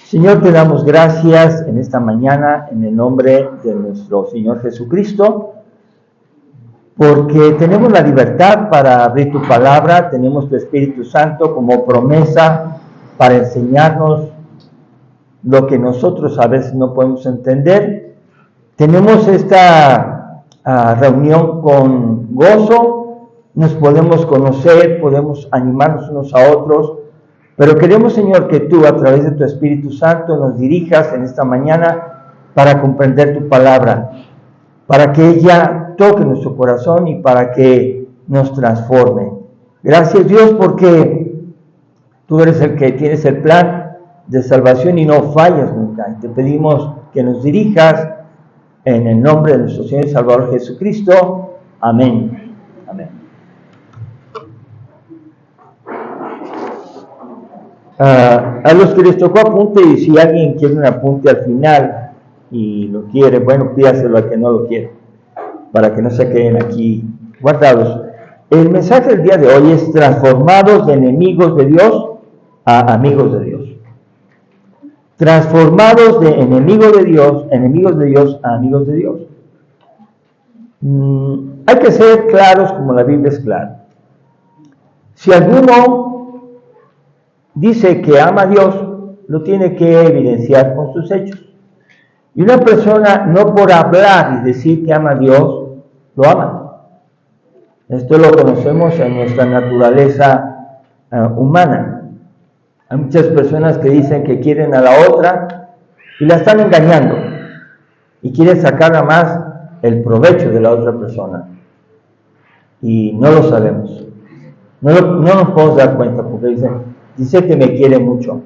Señor, te damos gracias en esta mañana en el nombre de nuestro Señor Jesucristo, porque tenemos la libertad para abrir tu palabra, tenemos tu Espíritu Santo como promesa para enseñarnos lo que nosotros a veces no podemos entender. Tenemos esta reunión con gozo, nos podemos conocer, podemos animarnos unos a otros, pero queremos, Señor, que tú a través de tu Espíritu Santo nos dirijas en esta mañana para comprender tu palabra, para que ella toque nuestro corazón y para que nos transforme. Gracias, Dios, porque tú eres el que tienes el plan de salvación y no fallas nunca. Te pedimos que nos dirijas en el nombre de nuestro Señor y Salvador Jesucristo. Amén. Amén. A los que les tocó apunte, y si alguien quiere un apunte al final y lo quiere, bueno, pídaselo al que no lo quiere, para que no se queden aquí guardados. El mensaje del día de hoy es: transformados de enemigos de Dios a amigos de Dios. Transformados de enemigos de Dios a amigos de Dios. Hay que ser claros como la Biblia es clara. Si alguno dice que ama a Dios, lo tiene que evidenciar con sus hechos. Y una persona, no por hablar y decir que ama a Dios, lo ama. Esto lo conocemos en nuestra naturaleza humana. Hay muchas personas que dicen que quieren a la otra y la están engañando y quieren sacar nada más el provecho de la otra persona. Y no lo sabemos. No nos podemos dar cuenta porque dice que me quiere mucho.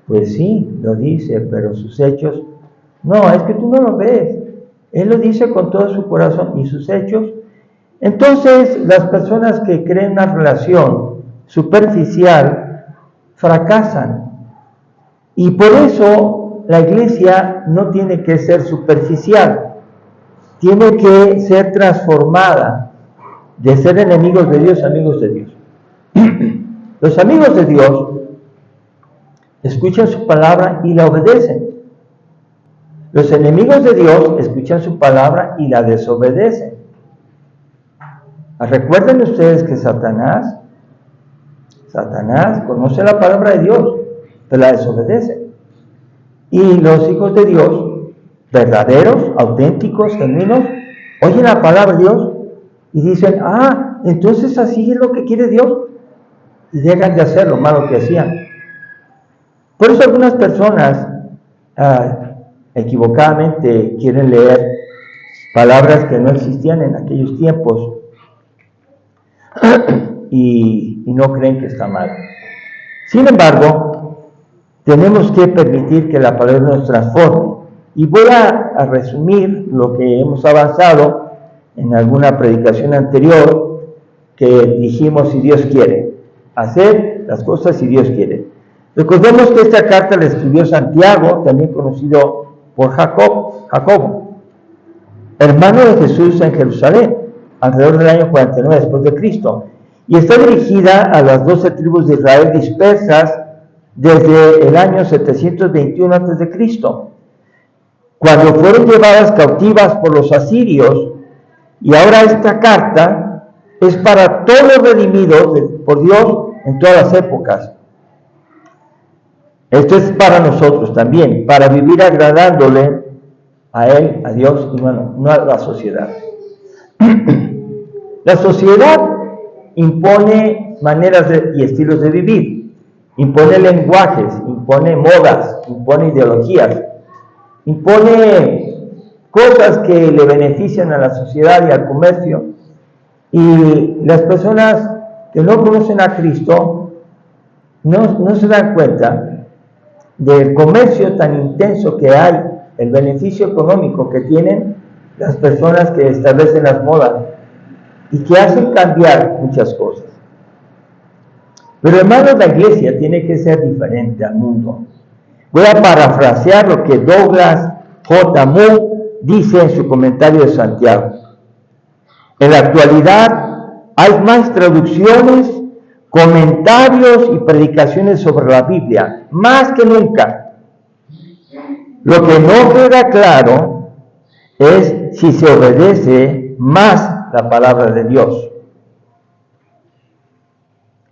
Pues sí, lo dice, pero sus hechos, no, es que tú no lo ves. Él lo dice con todo su corazón y sus hechos. Entonces, las personas que creen una relación superficial fracasan. Y por eso la iglesia no tiene que ser superficial, tiene que ser transformada de ser enemigos de Dios a amigos de Dios. Los amigos de Dios escuchan su palabra y la obedecen. Los enemigos de Dios escuchan su palabra y la desobedecen. Recuerden ustedes que Satanás conoce la palabra de Dios, pero la desobedece. Y los hijos de Dios, verdaderos, auténticos, genuinos, oyen la palabra de Dios y dicen: entonces así es lo que quiere Dios. Y dejan de hacer lo malo que hacían. Por eso algunas personas equivocadamente quieren leer palabras que no existían en aquellos tiempos y no creen que está mal. Sin embargo, tenemos que permitir que la palabra nos transforme. Y voy a resumir lo que hemos avanzado en alguna predicación anterior, que dijimos: si Dios quiere. Hacer las cosas si Dios quiere. Recordemos que esta carta la escribió Santiago, también conocido por Jacobo, hermano de Jesús en Jerusalén, alrededor del año 49 después de Cristo, y está dirigida a las 12 tribus de Israel dispersas desde el año 721 a.C., cuando fueron llevadas cautivas por los asirios. Y ahora esta carta es para todos los redimidos por Dios en todas las épocas. Esto es para nosotros también, para vivir agradándole a Él, a Dios, y no a la sociedad. La sociedad impone maneras y estilos de vivir, impone lenguajes, impone modas, impone ideologías, impone cosas que le benefician a la sociedad y al comercio. Y las personas que no conocen a Cristo no se dan cuenta del comercio tan intenso que hay, el beneficio económico que tienen las personas que establecen las modas y que hacen cambiar muchas cosas. Pero hermanos, la iglesia tiene que ser diferente al mundo. Voy a parafrasear lo que Douglas J. Moo dice en su comentario de Santiago. En la actualidad hay más traducciones, comentarios y predicaciones sobre la Biblia, más que nunca. Lo que no queda claro es si se obedece más la palabra de Dios.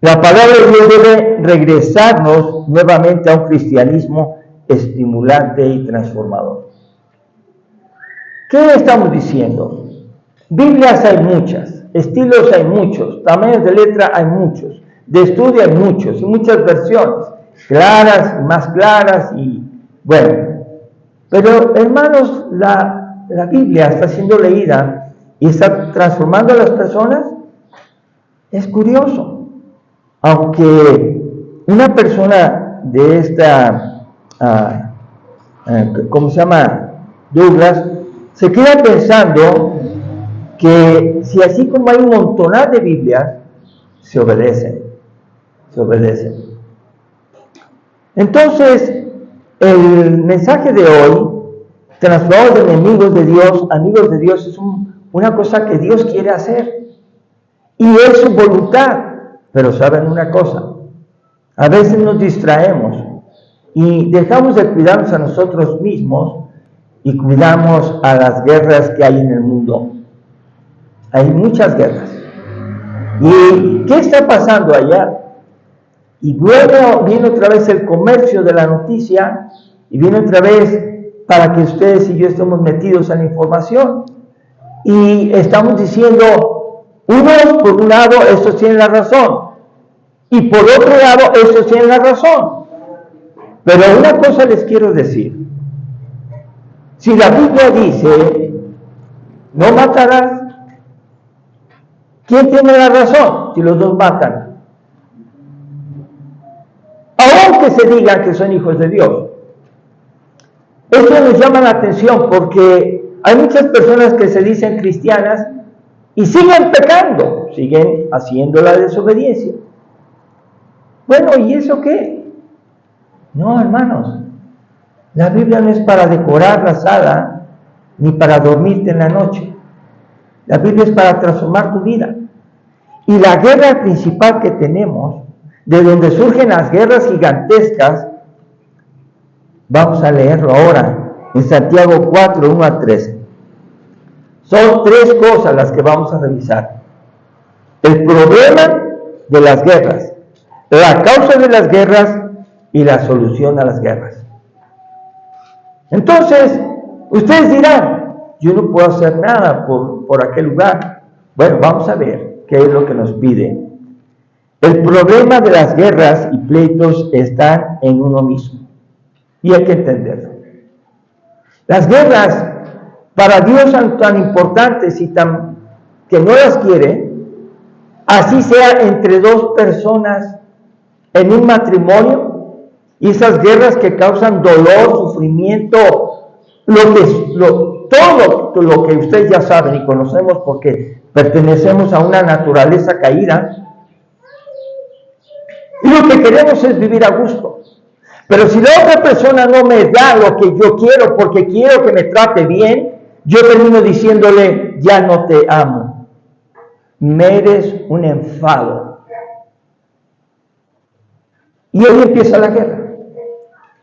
La palabra de Dios debe regresarnos nuevamente a un cristianismo estimulante y transformador. ¿Qué estamos diciendo? Biblias hay muchas, estilos hay muchos, tamaños de letra hay muchos, de estudio hay muchos y muchas versiones, claras y más claras y bueno. Pero hermanos, la Biblia está siendo leída y está transformando a las personas. Es curioso. Aunque una persona de esta, ¿cómo se llama? Douglas, se queda pensando que si así como hay un montonal de Biblias, se obedecen. Entonces, el mensaje de hoy, transformados de enemigos de Dios, amigos de Dios, es una cosa que Dios quiere hacer. Y es su voluntad. Pero saben una cosa, a veces nos distraemos y dejamos de cuidarnos a nosotros mismos y cuidamos a las guerras que hay en el mundo. Hay muchas guerras. ¿Y qué está pasando allá? Y viene otra vez el comercio de la noticia y viene otra vez para que ustedes y yo estemos metidos en la información. Y estamos diciendo, unos por un lado, estos tienen la razón. Y por otro lado, estos tienen la razón. Pero una cosa les quiero decir. Si la Biblia dice, no matarás, ¿quién tiene la razón si los dos matan? Aunque se digan que son hijos de Dios. Esto nos llama la atención porque hay muchas personas que se dicen cristianas y siguen pecando, siguen haciendo la desobediencia. Bueno, ¿y eso qué? No, hermanos, la Biblia no es para decorar la sala ni para dormirte en la noche. La Biblia es para transformar tu vida. Y la guerra principal que tenemos, de donde surgen las guerras gigantescas, vamos a leerlo ahora en Santiago 4, 1 a 13. Son tres cosas las que vamos a revisar. El problema de las guerras, la causa de las guerras y la solución a las guerras. Entonces, ustedes dirán, yo no puedo hacer nada por aquel lugar. Bueno, vamos a ver qué es lo que nos pide. El problema de las guerras y pleitos están en uno mismo. Y hay que entenderlo. Las guerras, para Dios son tan importantes y que no las quiere, así sea entre dos personas en un matrimonio, y esas guerras que causan dolor, sufrimiento, todo lo que ustedes ya saben y conocemos porque pertenecemos a una naturaleza caída, y lo que queremos es vivir a gusto. Pero si la otra persona no me da lo que yo quiero porque quiero que me trate bien, yo termino diciéndole, ya no te amo. Me eres un enfado. Y ahí empieza la guerra.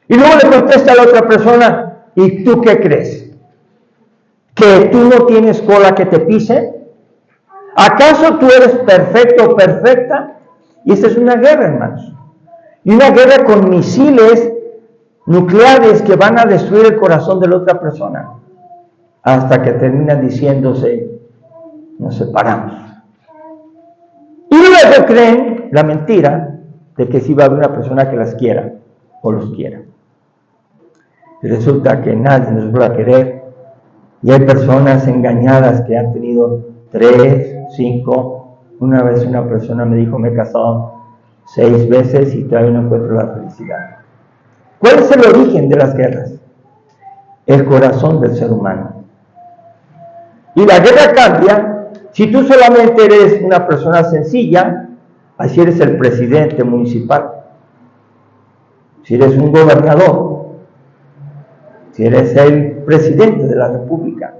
Y luego le contesta a la otra persona, ¿y tú qué crees? ¿Que tú no tienes cola que te pise? ¿Acaso tú eres perfecto o perfecta? Y esta es una guerra, hermanos. Y una guerra con misiles nucleares que van a destruir el corazón de la otra persona. Hasta que terminan diciéndose, nos separamos. Y luego creen la mentira de que sí va a haber una persona que las quiera o los quiera. Y resulta que nadie nos va a querer. Y hay personas engañadas que han tenido 3, 5. Una vez una persona me dijo, me he casado 6 veces y todavía no encuentro la felicidad. ¿Cuál es el origen de las guerras? El corazón del ser humano. Y la guerra cambia si tú solamente eres una persona sencilla, así eres el presidente municipal, si eres un gobernador, si eres el presidente de la república.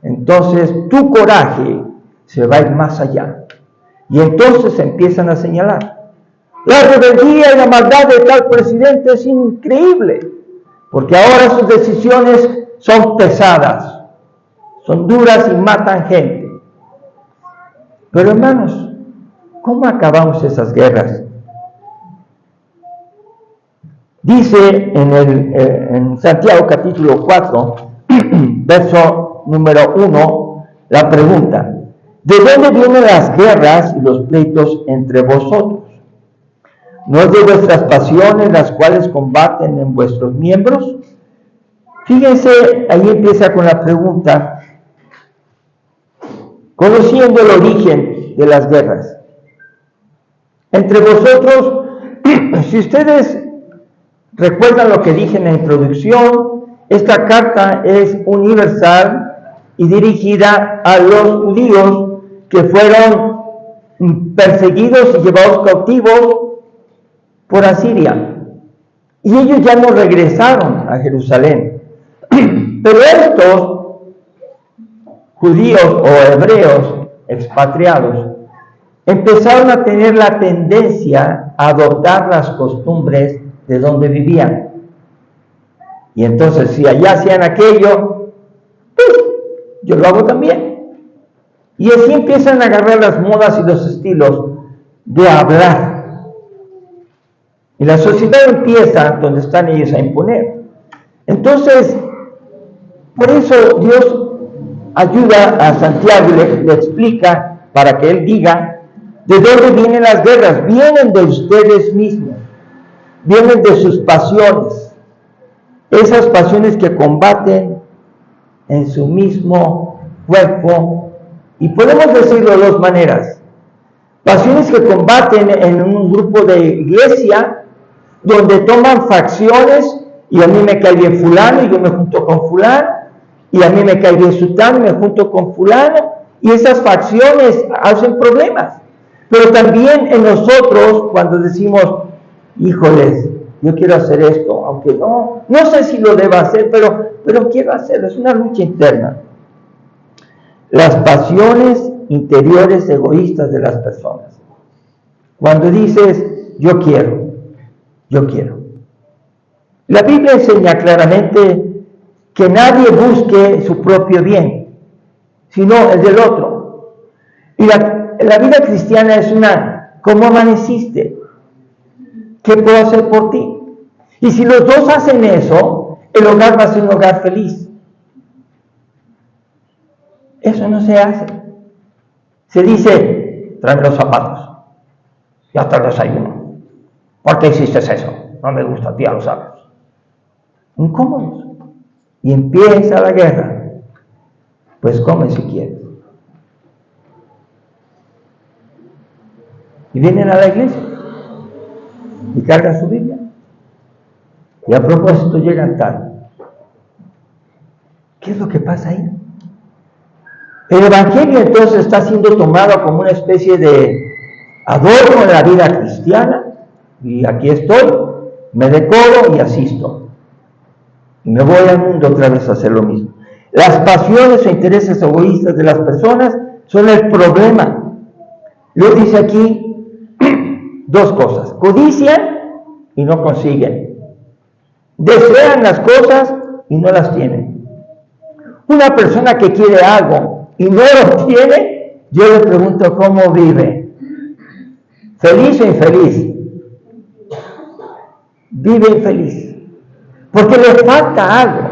Entonces tu coraje se va a ir más allá. Y entonces empiezan a señalar. La rebeldía y la maldad de tal presidente es increíble. porque ahora sus decisiones son pesadas, son duras y matan gente. Pero hermanos, ¿cómo acabamos esas guerras? Dice en Santiago capítulo 4, verso número 1, la pregunta: ¿de dónde vienen las guerras y los pleitos entre vosotros? ¿No es de vuestras pasiones las cuales combaten en vuestros miembros? Fíjense, ahí empieza con la pregunta, conociendo el origen de las guerras. Entre vosotros, si ustedes recuerdan lo que dije en la introducción, esta carta es universal y dirigida a los judíos que fueron perseguidos y llevados cautivos por Asiria. Y ellos ya no regresaron a Jerusalén. Pero estos judíos o hebreos expatriados empezaron a tener la tendencia a adoptar las costumbres de donde vivían. Y entonces, si allá hacían aquello, pues yo lo hago también. Y así empiezan a agarrar las modas y los estilos de hablar. Y la sociedad empieza donde están ellos a imponer. Entonces, por eso Dios ayuda a Santiago y le explica para que él diga de dónde vienen las guerras. Vienen de ustedes mismos, vienen de sus pasiones, esas pasiones que combaten en su mismo cuerpo, y podemos decirlo de dos maneras: pasiones que combaten en un grupo de iglesia donde toman facciones, y a mí me cae bien fulano y yo me junto con fulano, y a mí me cae bien sutano y me junto con fulano, y esas facciones hacen problemas. Pero también en nosotros, cuando decimos, híjoles, yo quiero hacer esto, aunque no sé si lo debo hacer, pero quiero hacerlo, es una lucha interna. Las pasiones interiores egoístas de las personas. Cuando dices, yo quiero. La Biblia enseña claramente que nadie busque su propio bien, sino el del otro. Y la vida cristiana es ¿cómo amaneciste? ¿Qué puedo hacer por ti? Y si los dos hacen eso, el hogar va a ser un hogar feliz. Eso no se hace. Se dice, tráeme los zapatos, ya te desayuno. ¿Por qué hiciste eso? No me gusta, ya lo sabes. Incómodos. Y empieza la guerra. Pues come si quieres. Y vienen a la iglesia y cargan su Biblia. Y a propósito llegan tarde. ¿Qué es lo que pasa ahí? El Evangelio entonces está siendo tomado como una especie de adorno en la vida cristiana. Y aquí estoy, me decoro y asisto. Y me voy al mundo otra vez a hacer lo mismo. Las pasiones o intereses egoístas de las personas son el problema. Lo dice aquí dos cosas: codician y no consiguen, desean las cosas y no las tienen. Una persona que quiere algo y no lo tiene, yo le pregunto cómo vive. ¿Feliz o infeliz? Vive infeliz, porque le falta algo.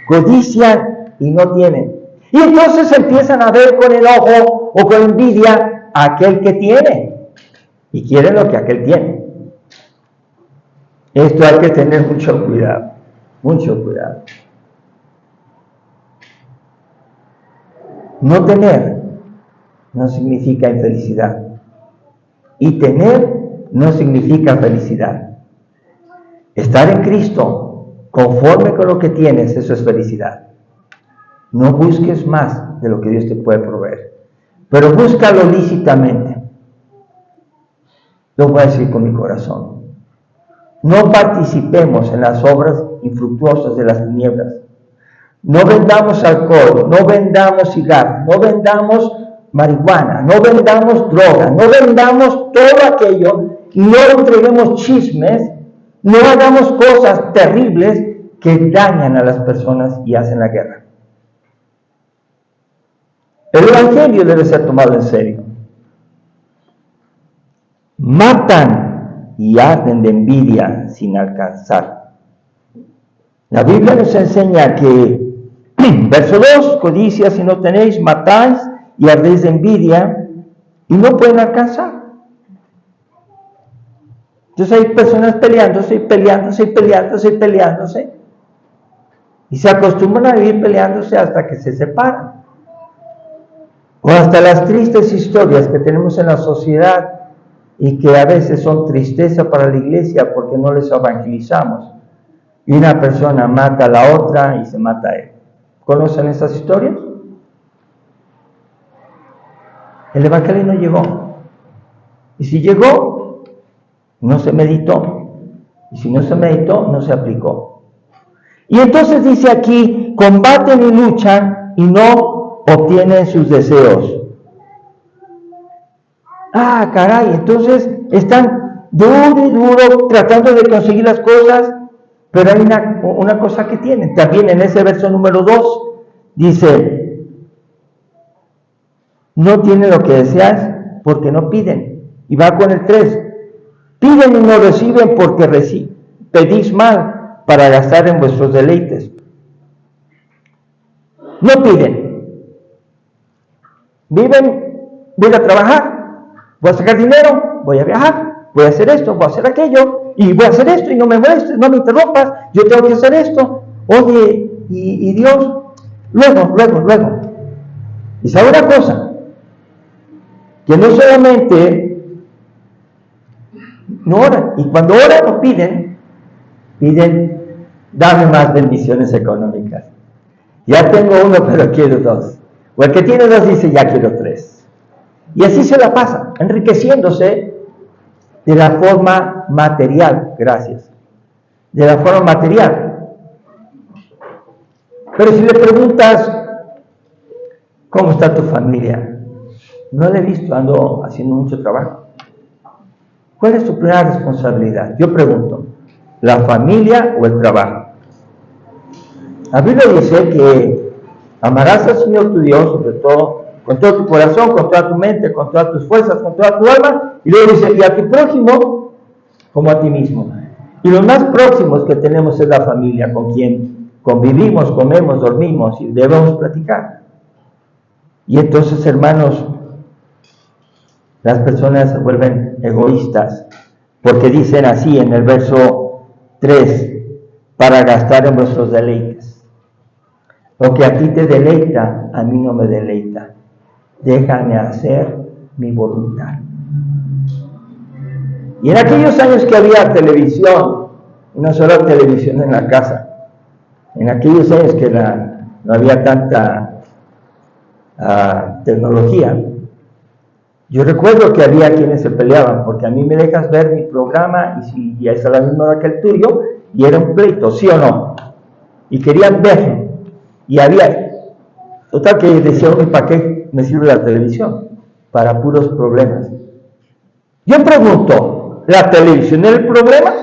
Codician y no tienen. Y entonces empiezan a ver con enojo o con envidia a aquel que tiene, y quieren lo que aquel tiene. Esto hay que tener mucho cuidado, mucho cuidado. No tener no significa infelicidad, y tener no significa felicidad. Estar en Cristo, conforme con lo que tienes, eso es felicidad. No busques más de lo que Dios te puede proveer, pero búscalo lícitamente. Lo voy a decir con mi corazón. No participemos en las obras infructuosas de las tinieblas. No vendamos alcohol, no vendamos cigarro, no vendamos marihuana, no vendamos droga, no vendamos todo aquello, no entreguemos chismes, no hagamos cosas terribles que dañan a las personas y hacen la guerra. El Evangelio debe ser tomado en serio. Matan y arden de envidia sin alcanzar. La Biblia nos enseña que, verso 2, codicia si no tenéis, matáis y ardéis de envidia y no pueden alcanzar. Entonces hay personas peleándose y se acostumbran a vivir peleándose hasta que se separan. O hasta las tristes historias que tenemos en la sociedad y que a veces son tristeza para la iglesia porque no les evangelizamos. Y una persona mata a la otra y se mata a él. ¿Conocen esas historias? El Evangelio no llegó. Y si llegó, no se meditó. Y si no se meditó, no se aplicó. Y entonces dice aquí, combaten y luchan y no obtienen sus deseos. Ah, caray, entonces están duro y duro tratando de conseguir las cosas, pero hay una cosa que tienen. También en ese verso número 2 dice, no tienen lo que deseas porque no piden. Y va con el 3, piden y no reciben porque pedís mal para gastar en vuestros deleites. No piden. Viven, voy a trabajar, voy a sacar dinero, voy a viajar, voy a hacer esto, voy a hacer aquello, y voy a hacer esto, y no me molestes, no me interrumpas, yo tengo que hacer esto. Oye, y Dios, luego. Y sabe una cosa, que no solamente no oran, y cuando oran o piden, dame más bendiciones económicas. Ya tengo uno, pero quiero 2. O el que tiene 2 dice, ya quiero 3. Y así se la pasa, enriqueciéndose de la forma material, gracias, de la forma material. Pero si le preguntas, ¿cómo está tu familia? No le he visto, ando haciendo mucho trabajo. ¿Cuál es tu primera responsabilidad? Yo pregunto, ¿la familia o el trabajo? La Biblia dice que amarás al Señor tu Dios, sobre todo, con todo tu corazón, con toda tu mente, con todas tus fuerzas, con toda tu alma, y luego dice, y a tu prójimo como a ti mismo. Y los más próximos que tenemos es la familia, con quien convivimos, comemos, dormimos y debemos platicar. Y entonces, hermanos, las personas se vuelven egoístas, porque dicen así en el verso 3, para gastar en vuestros deleites. Lo que a ti te deleita, a mí no me deleita. Déjame hacer mi voluntad. Y en aquellos años que había televisión, una sola televisión en la casa, en aquellos años que no había tanta tecnología, yo recuerdo que había quienes se peleaban, porque a mí me dejas ver mi programa y ya es a la misma hora que el tuyo, y era un pleito, ¿sí o no? Y querían verlo. Y había, total que decía, ¿para qué me sirve la televisión? Para puros problemas. Yo pregunto, ¿la televisión es el problema?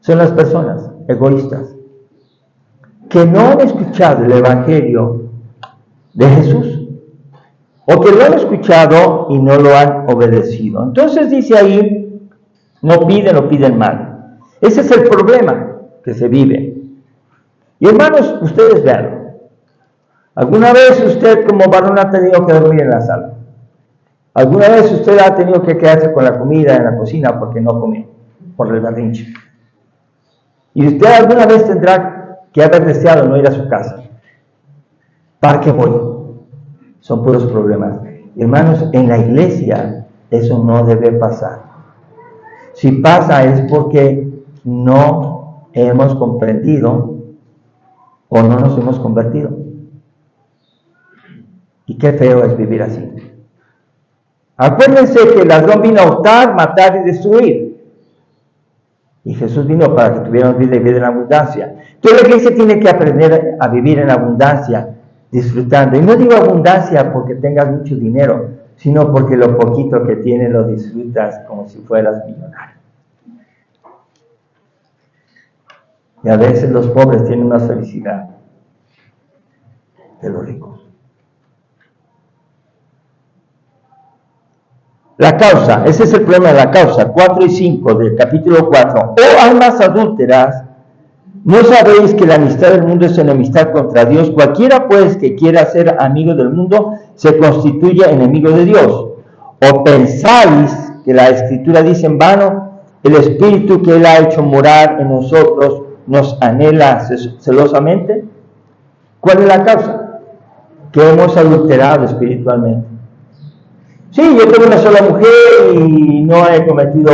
Son las personas egoístas que no han escuchado el Evangelio de Jesús, o que lo han escuchado y no lo han obedecido. Entonces dice ahí, no piden mal. Ese es el problema que se vive. Y hermanos, ustedes vean, ¿alguna vez usted como varón ha tenido que dormir en la sala? ¿Alguna vez usted ha tenido que quedarse con la comida en la cocina porque no comió, por el berrinche? Y usted alguna vez tendrá que haber deseado no ir a su casa. ¿Para qué voy? Son puros problemas. Hermanos, en la iglesia eso no debe pasar. Si pasa es porque no hemos comprendido o no nos hemos convertido. Y qué feo es vivir así. Acuérdense que el ladrón vino a hurtar, matar y destruir. Y Jesús vino para que tuviéramos vida y vida en abundancia. Entonces la iglesia tiene que aprender a vivir en abundancia, disfrutando. Y no digo abundancia porque tengas mucho dinero, sino porque lo poquito que tienes lo disfrutas como si fueras millonario. Y a veces los pobres tienen más felicidad que los ricos. La causa, ese es el problema de la causa, 4 y 5 del capítulo 4. Oh almas adúlteras, ¿no sabéis que la amistad del mundo es enemistad contra Dios? Cualquiera pues que quiera ser amigo del mundo se constituye enemigo de Dios. ¿O pensáis que la Escritura dice en vano, el Espíritu que Él ha hecho morar en nosotros nos anhela celosamente? ¿Cuál es la causa? Que hemos adulterado espiritualmente. Sí, yo tengo una sola mujer y no he cometido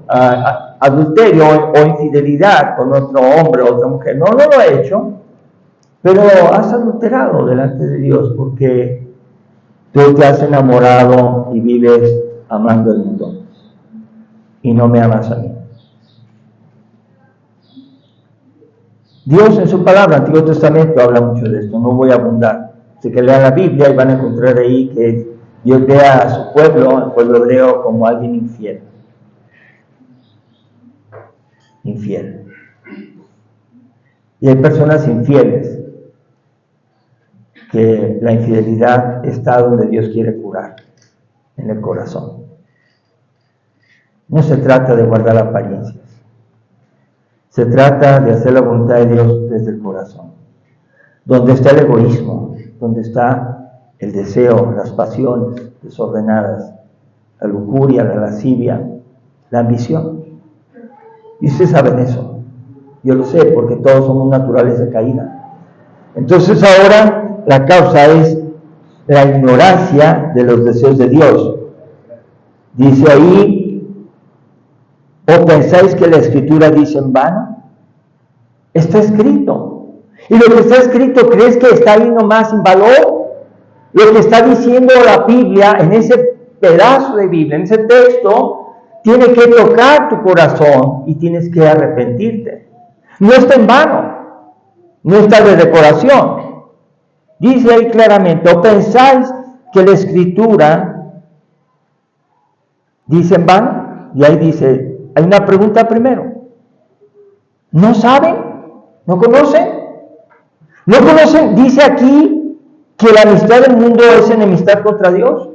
adulterio o infidelidad con otro hombre o otra mujer. No, no lo he hecho, pero has adulterado delante de Dios porque tú te has enamorado y vives amando el mundo y no me amas a mí. Dios en su palabra, Antiguo Testamento, habla mucho de esto, no voy a abundar. Así que lean la Biblia y van a encontrar ahí que Dios ve a su pueblo, el pueblo hebreo, como alguien infiel. Infiel. Y hay personas infieles que la infidelidad está donde Dios quiere curar, en el corazón. No se trata de guardar apariencias. Se trata de hacer la voluntad de Dios desde el corazón. Donde está el egoísmo, donde está el deseo, las pasiones desordenadas, la lujuria, la lascivia, la ambición. Y ustedes saben eso. Yo lo sé porque todos somos naturales de caída. Entonces ahora la causa es la ignorancia de los deseos de Dios. Dice ahí, ¿o pensáis que la Escritura dice en vano? Está escrito. Y lo que está escrito, ¿crees que está ahí nomás sin valor? Lo que está diciendo la Biblia, en ese pedazo de Biblia, en ese texto, tiene que tocar tu corazón y tienes que arrepentirte. No está en vano, no está de decoración. Dice ahí claramente, ¿o pensáis que la Escritura dice en vano? Y ahí dice, hay una pregunta primero. ¿No saben? ¿No conocen? ¿No conocen? Dice aquí que la amistad del mundo es enemistad contra Dios.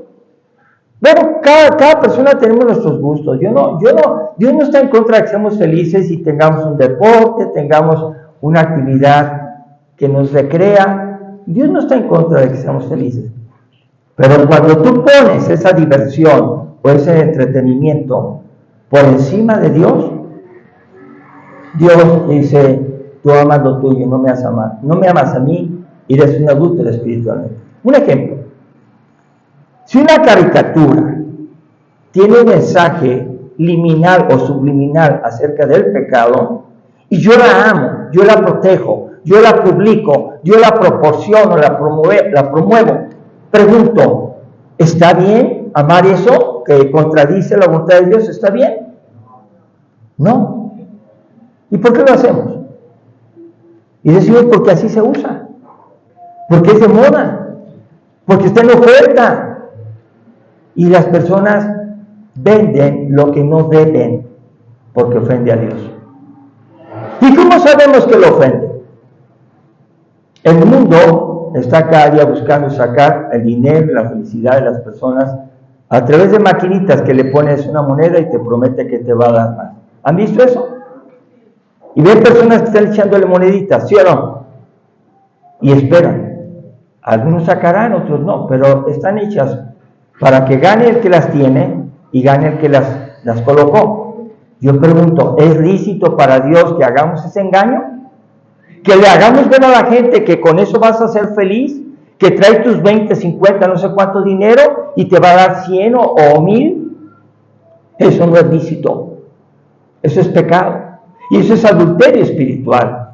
Bueno, cada persona tenemos nuestros gustos. Dios no está en contra de que seamos felices y tengamos un deporte, tengamos una actividad que nos recrea. Dios no está en contra de que seamos felices. Pero cuando tú pones esa diversión o ese entretenimiento por encima de Dios, Dios dice, tú amas lo tuyo, no me amas a mí, y eres un adúltero espiritualmente. Un ejemplo. Si una caricatura tiene un mensaje liminal o subliminal acerca del pecado, y yo la amo, yo la protejo, yo la publico, yo la proporciono, la promuevo, pregunto, ¿está bien amar eso que contradice la voluntad de Dios? ¿Está bien? No. ¿Y por qué lo hacemos? Y decimos porque así se usa. Porque es de moda, porque está en oferta. Y las personas venden lo que no deben porque ofende a Dios. ¿Y cómo sabemos que lo ofende? El mundo está cada día buscando sacar el dinero y la felicidad de las personas a través de maquinitas que le pones una moneda y te promete que te va a dar más. ¿Han visto eso? Y ven personas que están echándole moneditas, ¿sí o no? Y esperan. Algunos sacarán, otros no, pero están hechas para que gane el que las tiene y gane el que las colocó. Yo pregunto, ¿es lícito para Dios que hagamos ese engaño? Que le hagamos ver a la gente que con eso vas a ser feliz, que trae tus 20, 50, no sé cuánto dinero y te va a dar 100 o 1000. Eso no es lícito. Eso es pecado. Y eso es adulterio espiritual.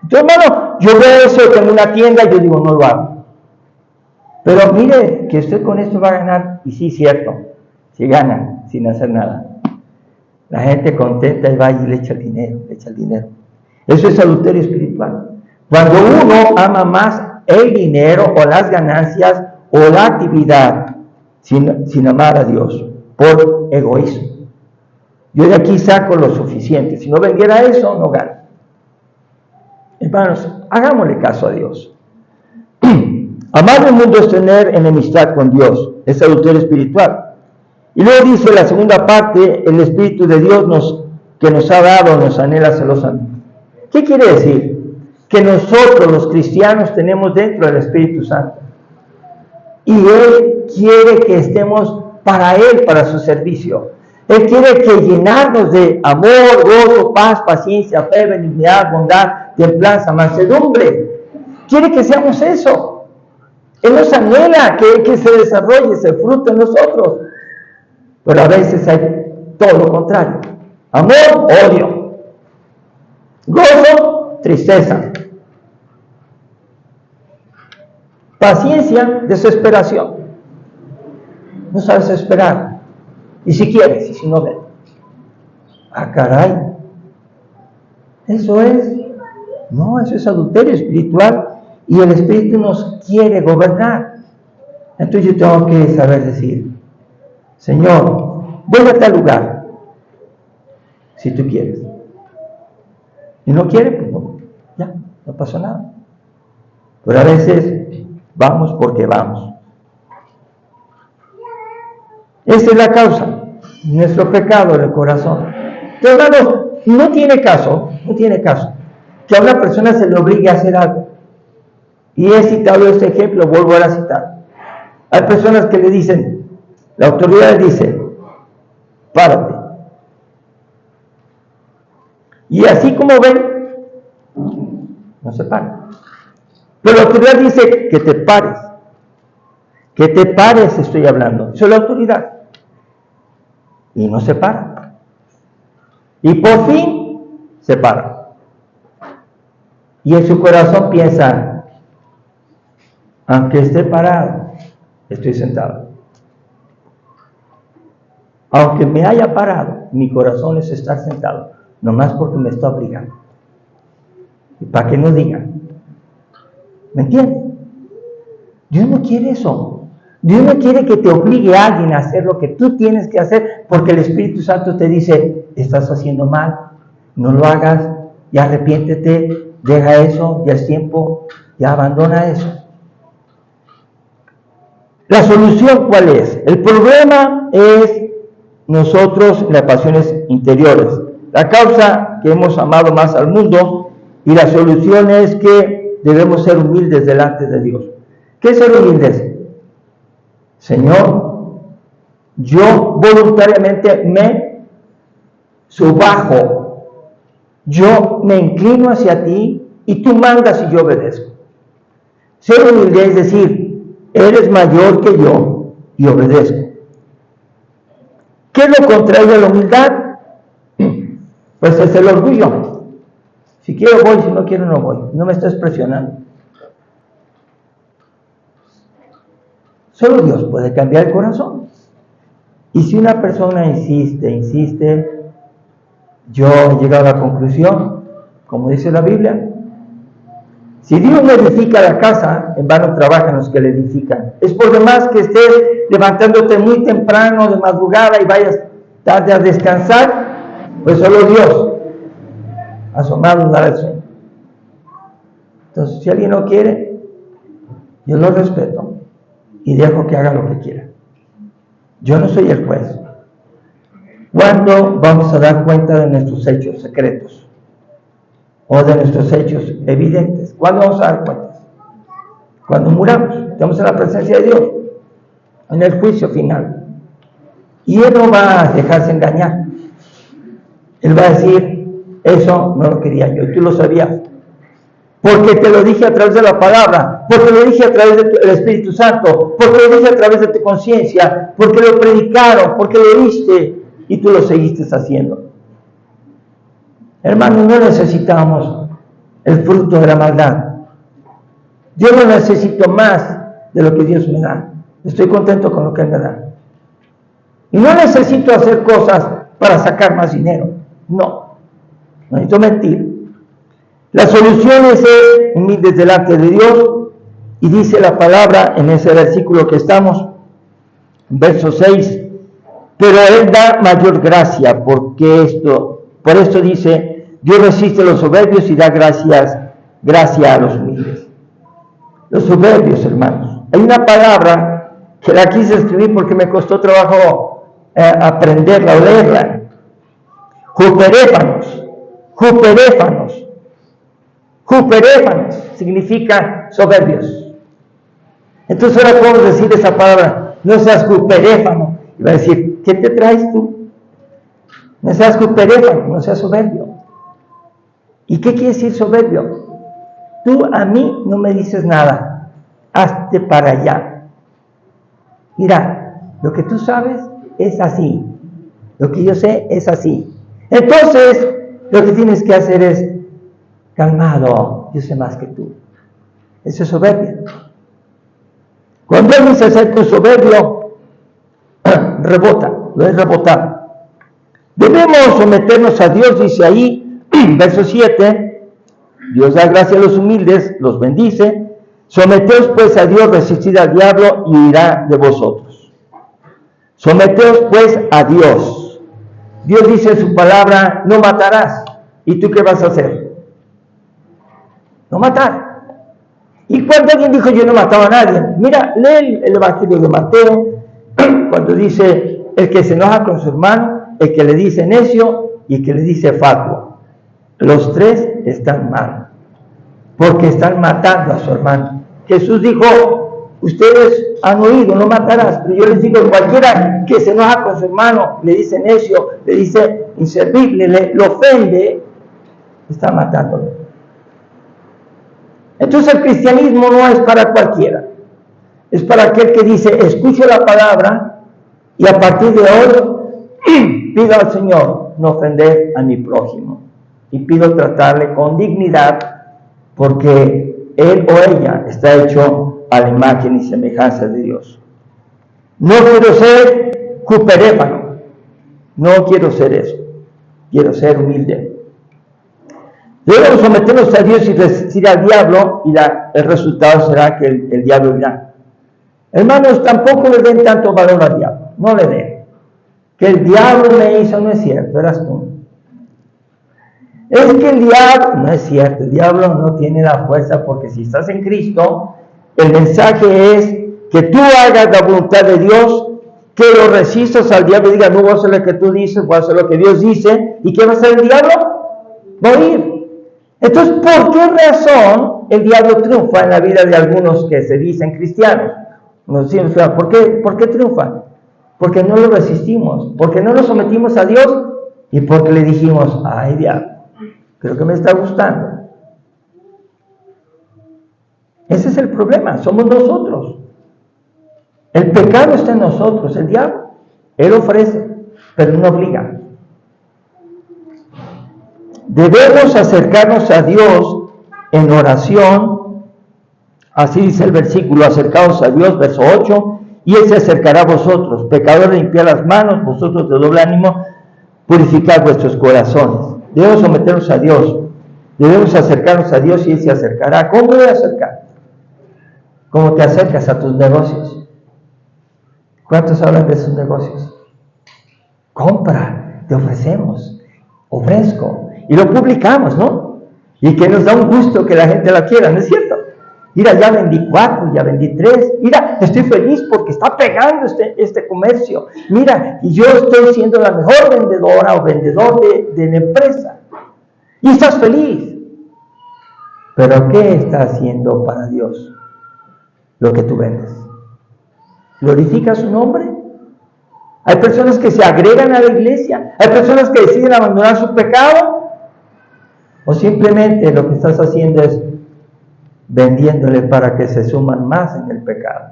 Entonces, hermano, yo veo eso en una tienda y yo digo, no lo hago. Pero mire, que usted con esto va a ganar. Y sí, cierto, si gana sin hacer nada. La gente contenta y va y le echa el dinero. Eso es adulterio espiritual. Cuando uno ama más el dinero o las ganancias o la actividad sin amar a Dios por egoísmo. Yo de aquí saco lo suficiente. Si no vendiera eso, no gano. Hermanos, hagámosle caso a Dios. Amar el mundo es tener enemistad con Dios, es adulterio espiritual. Y luego dice la segunda parte, el Espíritu de Dios que nos ha dado, nos anhela celosamente. ¿Qué quiere decir? Que nosotros los cristianos tenemos dentro el Espíritu Santo. Y Él quiere que estemos para Él, para su servicio. Él quiere que llenarnos de amor, gozo, paz, paciencia, fe, benignidad, bondad, templanza, mansedumbre. Quiere que seamos eso. Él nos anhela que se desarrolle ese fruto en nosotros. Pero a veces hay todo lo contrario. Amor, odio. Gozo, tristeza. Paciencia, desesperación. No sabes esperar. Y si quieres, y si no ven. Ah, caray. Eso es adulterio espiritual. Y el Espíritu nos quiere gobernar. Entonces yo tengo que saber decir, Señor, voy a tal lugar, si tú quieres. Y no quiere, pues no, ya, no pasó nada. Pero a veces vamos porque vamos. Esa es la causa, nuestro pecado en el corazón. Entonces, hermanos, no tiene caso que a una persona se le obligue a hacer algo. Y he citado este ejemplo, vuelvo a citar. Hay personas que le dicen, la autoridad le dice, párate. Y así como ven, no se para. Pero la autoridad dice que te pares. Que te pares, estoy hablando. Eso es la autoridad. Y no se para. Y por fin se para. Y en su corazón piensa, aunque esté parado, estoy sentado. Aunque me haya parado, mi corazón es estar sentado, nomás porque me está obligando. Y para que no digan, ¿me entienden? Dios no quiere eso. Dios no quiere que te obligue a alguien a hacer lo que tú tienes que hacer, porque el Espíritu Santo te dice, estás haciendo mal, no lo hagas, ya arrepiéntete, deja eso, ya es tiempo, ya abandona eso. La solución, ¿cuál es? El problema es nosotros, las pasiones interiores. La causa que hemos amado más al mundo, y la solución es que debemos ser humildes delante de Dios. ¿Qué es ser humildes? Señor, yo voluntariamente me subajo, yo me inclino hacia ti y tú mandas y yo obedezco. Ser humilde es decir, eres mayor que yo y obedezco. ¿Qué es lo contrario a la humildad? Pues es el orgullo. Si quiero voy, si no quiero no voy. No me estás presionando. Solo Dios puede cambiar el corazón. Y si una persona insiste, yo he llegado a la conclusión, como dice la Biblia, si Dios no edifica la casa, en vano trabajan los que la edifican. Es por demás que estés levantándote muy temprano, de madrugada, y vayas tarde a descansar, pues solo Dios, asomado, dará el sueño. Entonces, si alguien no quiere, yo lo respeto y dejo que haga lo que quiera. Yo no soy el juez. ¿Cuándo vamos a dar cuenta de nuestros hechos secretos? O de nuestros hechos evidentes. ¿Cuándo vamos a dar cuenta? Cuando muramos, estamos en la presencia de Dios, en el juicio final. Y Él no va a dejarse engañar. Él va a decir, eso no lo quería yo, y tú lo sabías. Porque te lo dije a través de la palabra, porque lo dije a través del Espíritu Santo, porque lo dije a través de tu conciencia, porque lo predicaron, porque lo viste, y tú lo seguiste haciendo. Hermanos, no necesitamos el fruto de la maldad. Yo no necesito más de lo que Dios me da. Estoy contento con lo que Él me da. Y no necesito hacer cosas para sacar más dinero. No necesito mentir. La solución es ser humildes delante de Dios. Y dice la palabra en ese versículo que estamos, verso 6, pero Él da mayor gracia, por esto dice, Dios resiste a los soberbios y da gracias gracia a los humildes. Los soberbios, hermanos. Hay una palabra que la quise escribir porque me costó trabajo aprenderla o leerla. Juperéfanos. Juperéfanos. Juperéfanos significa soberbios. Entonces ahora podemos decir esa palabra, no seas juperéfano. Y va a decir, ¿qué te traes tú? No seas juperéfano, no seas soberbio. ¿Y qué quiere decir soberbio? Tú a mí no me dices nada, hazte para allá. Mira, lo que tú sabes es así, lo que yo sé es así. Entonces, lo que tienes que hacer es, calmado, yo sé más que tú. Eso es soberbia. Cuando alguien se acerca un soberbio, rebota, lo es rebotar. Debemos someternos a Dios, dice ahí, verso 7, Dios da gracia a los humildes, los bendice. Someteos pues a Dios, resistid al diablo y irá de vosotros. Someteos pues a Dios. Dios dice en su palabra, no matarás. ¿Y tú qué vas a hacer? No matar. Y cuando alguien dijo, yo no mataba a nadie, mira, lee el Evangelio de Mateo, cuando dice, el que se enoja con su hermano, el que le dice necio y el que le dice fatuo. Los tres están mal, porque están matando a su hermano. Jesús dijo, ustedes han oído, no matarás, pero yo les digo, cualquiera que se enoja con su hermano, le dice necio, le dice inservible, lo ofende, está matándolo. Entonces el cristianismo no es para cualquiera, es para aquel que dice, escucho la palabra y a partir de hoy pido al Señor no ofender a mi prójimo y pido tratarle con dignidad porque él o ella está hecho a la imagen y semejanza de Dios. No quiero ser juperéfano, no quiero ser eso, quiero ser humilde. Debemos someternos a Dios y resistir al diablo y el resultado será que el diablo irá. Hermanos, tampoco le den tanto valor al diablo, no le den. Que el diablo me hizo, no es cierto, eras tú. Es que el diablo, no es cierto, el diablo no tiene la fuerza porque si estás en Cristo, el mensaje es que tú hagas la voluntad de Dios, que lo resistas al diablo y digas, no voy a hacer lo que tú dices, voy a hacer lo que Dios dice. ¿Y qué va a hacer el diablo? Va a ir. Entonces, ¿por qué razón el diablo triunfa en la vida de algunos que se dicen cristianos? ¿Por qué triunfa? Porque no lo resistimos, porque no lo sometimos a Dios y porque le dijimos, ay diablo, creo que me está gustando. Ese es el problema, somos nosotros. El pecado está en nosotros, el diablo. Él ofrece, pero no obliga. Debemos acercarnos a Dios en oración. Así dice el versículo, acercaos a Dios, verso 8, y Él se acercará a vosotros. Pecadores, limpiad las manos, vosotros de doble ánimo, purificad vuestros corazones. Debemos someternos a Dios, debemos acercarnos a Dios y Él se acercará. ¿Cómo voy a acercar? ¿Cómo te acercas a tus negocios? ¿Cuántos hablan de sus negocios? Compra, te ofrecemos, ofrezco, y lo publicamos, ¿no? Y que nos da un gusto que la gente la quiera, ¿no es cierto? Mira, ya vendí 4, ya vendí 3, mira, estoy feliz porque está pegando este comercio, mira, y yo estoy siendo la mejor vendedora o vendedor de la empresa, y estás feliz. Pero ¿qué estás haciendo para Dios? Lo que tú vendes. ¿Glorifica su nombre? Hay personas que se agregan a la iglesia, hay personas que deciden abandonar su pecado, o simplemente lo que estás haciendo es vendiéndole para que se suman más en el pecado.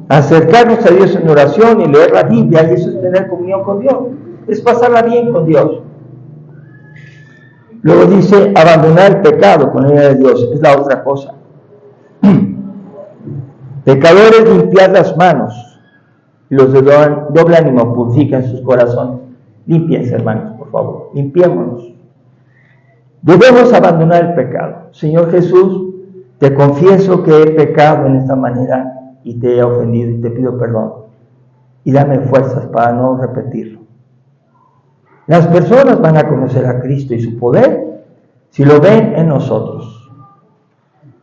Acercarnos a Dios en oración y leer la Biblia, y eso es tener comunión con Dios, es pasarla bien con Dios. Luego dice abandonar el pecado con la ayuda de Dios, es la otra cosa. Pecadores, limpiad las manos, y los de doble ánimo purifican sus corazones. Límpiense, hermanos, por favor, limpiémonos. Debemos abandonar el pecado. Señor Jesús, te confieso que he pecado en esta manera y te he ofendido y te pido perdón. Y dame fuerzas para no repetirlo. Las personas van a conocer a Cristo y su poder si lo ven en nosotros.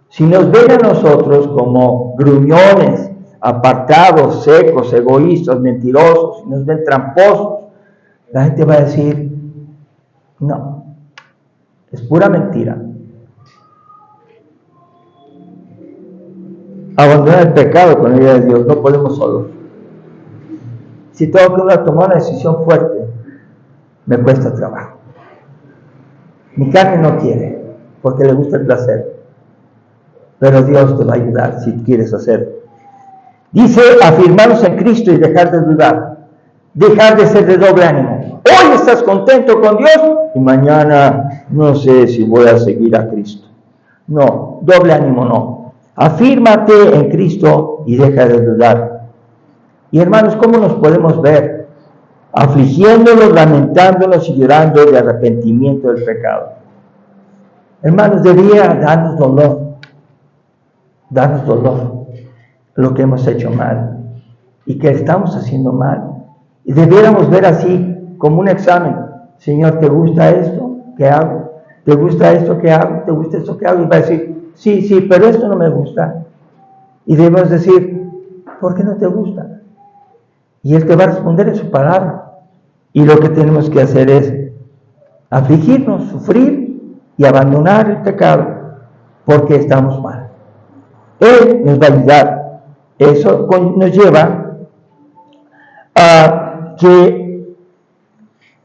Si nos ven a nosotros como gruñones, apartados, secos, egoístas, mentirosos, si nos ven tramposos, la gente va a decir, no, es pura mentira. Abandonar el pecado con la ayuda de Dios, no podemos solos. Si tengo que tomar una decisión fuerte, me cuesta trabajo. Mi carne no quiere, porque le gusta el placer. Pero Dios te va a ayudar si quieres hacerlo. Dice, afirmarnos en Cristo y dejar de dudar. Dejar de ser de doble ánimo. Hoy estás contento con Dios y mañana no sé si voy a seguir a Cristo. No, doble ánimo no. Afírmate en Cristo y deja de dudar. Y hermanos, ¿cómo nos podemos ver? Afligiéndonos, lamentándonos y llorando de arrepentimiento del pecado. Hermanos, debería darnos dolor lo que hemos hecho mal y que estamos haciendo mal. Y debiéramos ver así como un examen. Señor, ¿te gusta esto? ¿Qué hago? ¿Te gusta esto? ¿Qué hago? ¿Te gusta esto? ¿Qué hago? Y va a decir, sí, pero esto no me gusta. Y debemos decir, ¿por qué no te gusta? Y Él te va a responder en su palabra. Y lo que tenemos que hacer es afligirnos, sufrir y abandonar el pecado porque estamos mal. Él nos va a ayudar. Eso nos lleva a que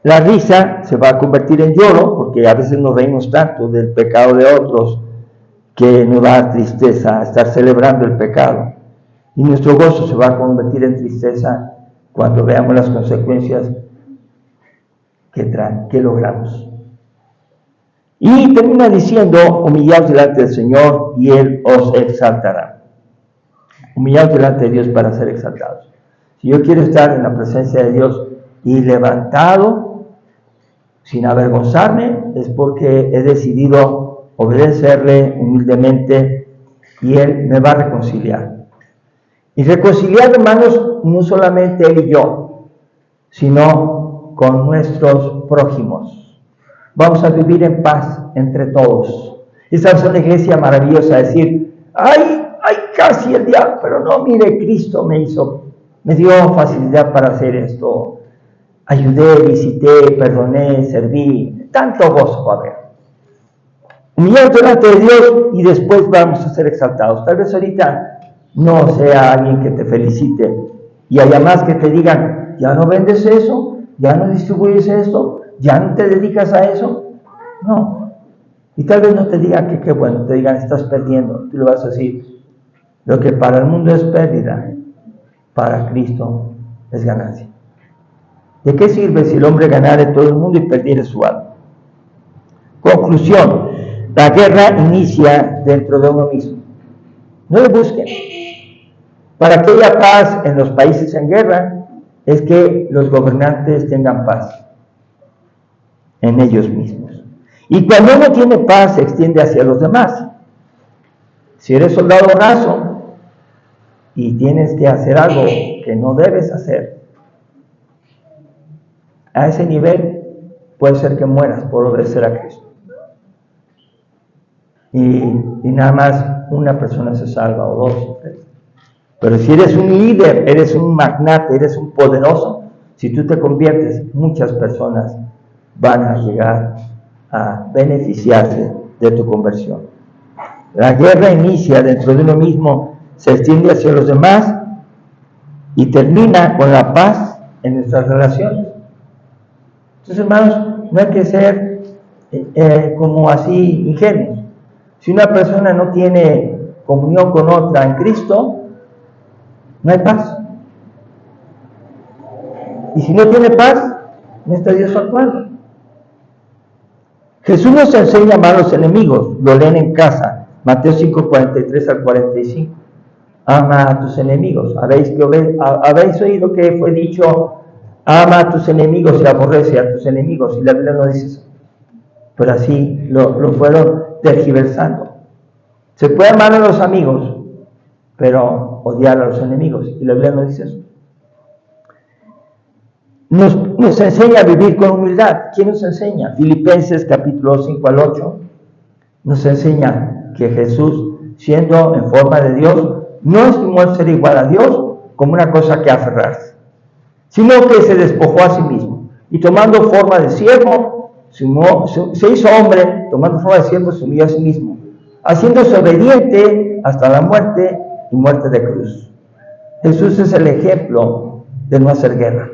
la risa se va a convertir en lloro, porque a veces nos reímos tanto del pecado de otros que nos da tristeza estar celebrando el pecado. Y nuestro gozo se va a convertir en tristeza cuando veamos las consecuencias que logramos. Y termina diciendo, humillaos delante del Señor y Él os exaltará. Humillaos delante de Dios para ser exaltados. Si yo quiero estar en la presencia de Dios y levantado, sin avergonzarme, es porque he decidido obedecerle humildemente y Él me va a reconciliar. Y reconciliar, hermanos, no solamente Él y yo, sino con nuestros prójimos. Vamos a vivir en paz entre todos. Esta es una iglesia maravillosa, decir, ay, casi el diablo, pero no, mire, Cristo me dio facilidad para hacer esto. Ayudé, visité, perdoné, serví, tanto gozo va a haber. Humillar delante de Dios y después vamos a ser exaltados. Tal vez ahorita no sea alguien que te felicite y haya más que te digan, ya no vendes eso, ya no distribuyes esto, ya no te dedicas a eso. No. Y tal vez no te digan que qué bueno, te digan estás perdiendo. Tú le vas a decir, lo que para el mundo es pérdida, para Cristo es ganancia. ¿De qué sirve si el hombre ganare todo el mundo y perdiere su alma? Conclusión, la guerra inicia dentro de uno mismo. No le busquen. Para que haya paz en los países en guerra, es que los gobernantes tengan paz en ellos mismos. Y cuando uno tiene paz, se extiende hacia los demás. Si eres soldado raso y tienes que hacer algo que no debes hacer, a ese nivel puede ser que mueras por obedecer a Cristo. Y nada más una persona se salva, o dos, o tres. Pero si eres un líder, eres un magnate, eres un poderoso, si tú te conviertes, muchas personas van a llegar a beneficiarse de tu conversión. La guerra inicia dentro de uno mismo, se extiende hacia los demás y termina con la paz en nuestras relaciones. Entonces, hermanos, no hay que ser como así ingenuos. Si una persona no tiene comunión con otra en Cristo, no hay paz. Y si no tiene paz, no está Dios actuando. Jesús nos enseña a amar a los enemigos, lo leen en casa, Mateo 5, 43 al 45. Ama a tus enemigos. Habéis oído que fue dicho, ama a tus enemigos y aborrece a tus enemigos. Y la Biblia no dice eso. Pero así lo fueron tergiversando. Se puede amar a los amigos, pero odiar a los enemigos. Y la Biblia no dice eso. nos enseña a vivir con humildad. ¿Quién nos enseña? Filipenses capítulo 5 al 8 nos enseña que Jesús, siendo en forma de Dios, no estimó el ser igual a Dios como una cosa que aferrarse, sino que se despojó a sí mismo, y tomando forma de siervo, se hizo hombre, tomando forma de siervo, se humilló a sí mismo, haciéndose obediente hasta la muerte y muerte de cruz. Jesús es el ejemplo de no hacer guerra.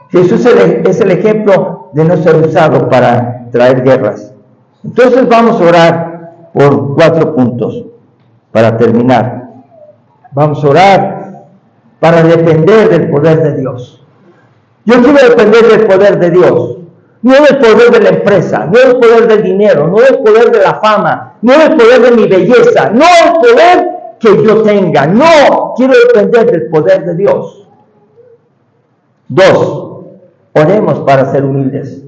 Jesús es el ejemplo de no ser usado para traer guerras. Entonces vamos a orar por 4 puntos para terminar. Vamos a orar para depender del poder de Dios. Yo quiero depender del poder de Dios, no del poder de la empresa, no del poder del dinero, no del poder de la fama, no del poder de mi belleza, no del poder que yo tenga. No, quiero depender del poder de Dios. 2. Oremos para ser humildes,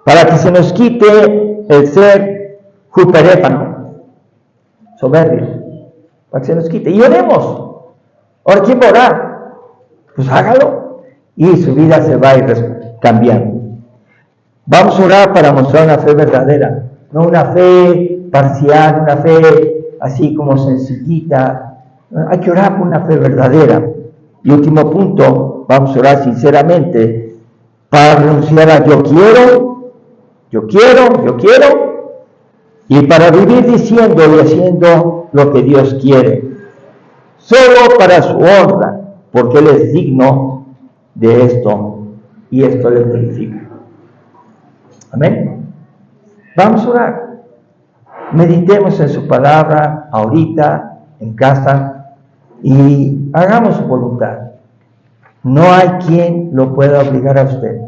para que se nos quite el ser juperéfano, soberbio, para que se nos quite. Y oremos. Ahora, ¿quién va a orar? Pues hágalo. Y su vida se va a ir cambiando. Vamos a orar para mostrar una fe verdadera, no una fe parcial, una fe así como sencillita. Hay que orar por una fe verdadera. Y último punto, vamos a orar sinceramente para renunciar a yo quiero, y para vivir diciendo y haciendo lo que Dios quiere, solo para su honra, porque Él es digno de esto, y esto le glorifica. Amén. Vamos a orar. Meditemos en su palabra ahorita, en casa, y hagamos su voluntad. No hay quien lo pueda obligar a usted.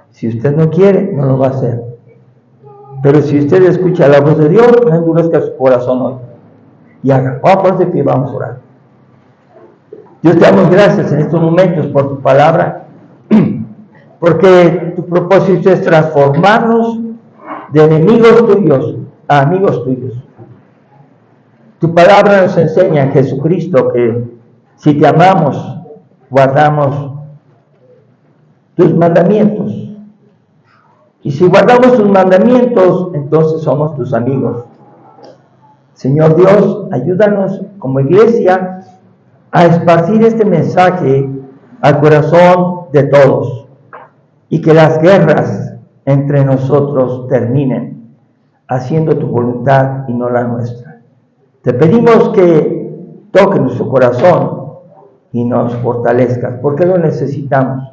Si usted no quiere, no lo va a hacer. Pero si usted escucha la voz de Dios, no endurezca su corazón hoy. Y haga. Vamos a ponerse de pie, vamos a orar. Dios, te damos gracias en estos momentos por tu palabra, porque tu propósito es transformarnos de enemigos tuyos a amigos tuyos. Tu palabra nos enseña en Jesucristo que si te amamos, guardamos tus mandamientos. Y si guardamos tus mandamientos, entonces somos tus amigos. Señor Dios, ayúdanos como iglesia a esparcir este mensaje al corazón de todos, y que las guerras entre nosotros terminen haciendo tu voluntad y no la nuestra. Te pedimos que toque nuestro corazón y nos fortalezcas, porque lo necesitamos,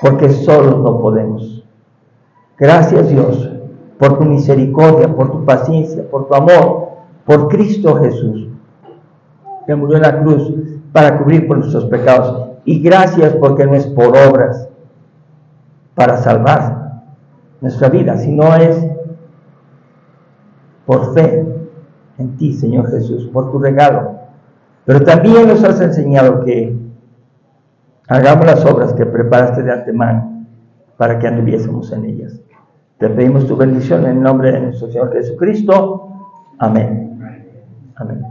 porque solos no podemos. Gracias, Dios, por tu misericordia, por tu paciencia, por tu amor, por Cristo Jesús, que murió en la cruz para cubrir por nuestros pecados. Y gracias porque no es por obras para salvar nuestra vida, sino es por fe en ti, Señor Jesús, por tu regalo. Pero también nos has enseñado que hagamos las obras que preparaste de antemano para que anduviésemos en ellas. Te pedimos tu bendición en el nombre de nuestro Señor Jesucristo. Amén. Amén.